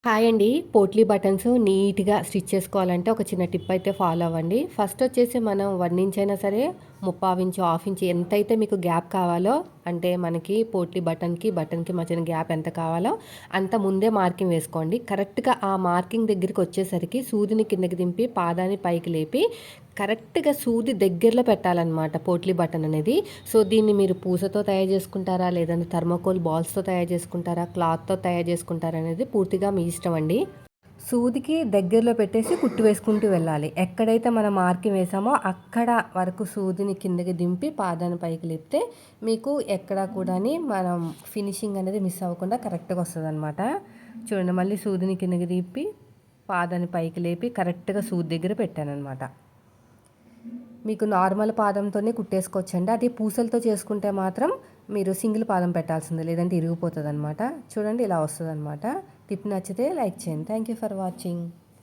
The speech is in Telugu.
హాయ్ అండి. పోట్లీ బటన్స్ నీట్‌గా స్టిచ్ చేసుకోవాలంటే ఒక చిన్న టిప్ అయితే ఫాలో అవ్వండి. ఫస్ట్ వచ్చేసి మనం 1 ఇంచ్ అయినా సరే, ముప్పావు ఇంచు, హాఫ్ ఇంచ్ ఎంతైతే మీకు గ్యాప్ కావాలో అంటే మనకి పోట్లీ బటన్‌కి మధ్యన గ్యాప్ ఎంత కావాలో అంత ముందే మార్కింగ్ వేసుకోండి. కరెక్ట్‌గా ఆ మార్కింగ్ దగ్గరికి వచ్చేసరికి సూదిని కిందకి దింపి పాదాన్ని పైకి లేపి కరెక్ట్‌గా సూది దగ్గరలో పెట్టాలన్నమాట పోట్లీ బటన్ అనేది. సో, దీన్ని మీరు పూసతో తయారు చేసుకుంటారా? లేదంటే థర్మాకోల్ బాల్స్‌తో తయారు చేసుకుంటారా? క్లాత్‌తో తయారు చేసుకుంటారా? అనేది పూర్తిగా మీ ఇష్టం అండి. సూదికి దగ్గరలో పెట్టేసి కుట్టు వేసుకుంటూ వెళ్ళాలి. ఎక్కడైతే మనం మార్కింగ్ వేసామో అక్కడ వరకు సూదిని కిందకి దింపి పాదాన్ని పైకి లేపితే మీకు ఎక్కడా కూడాని మనం ఫినిషింగ్ అనేది మిస్ అవ్వకుండా కరెక్ట్‌గా వస్తదనమాట. చూడండి మళ్ళీ సూదిని కిందకి దింపి పాదాన్ని పైకి లేపి కరెక్ట్‌గా సూది దగ్గర పెట్టాననమాట. మీకు నార్మల్ పాదంతోనే కుట్టేసుకోవచ్చండి. అది పూసలతో చేసుకుంటే మాత్రం మీరు సింగిల్ పాదం పెట్టాల్సిందే. లేదంటే ఇరిగిపోతదనమాట. చూడండి ఇలా వస్తదనమాట. టిప్ నచ్చితే లైక్ చేయండి. Thank you for watching.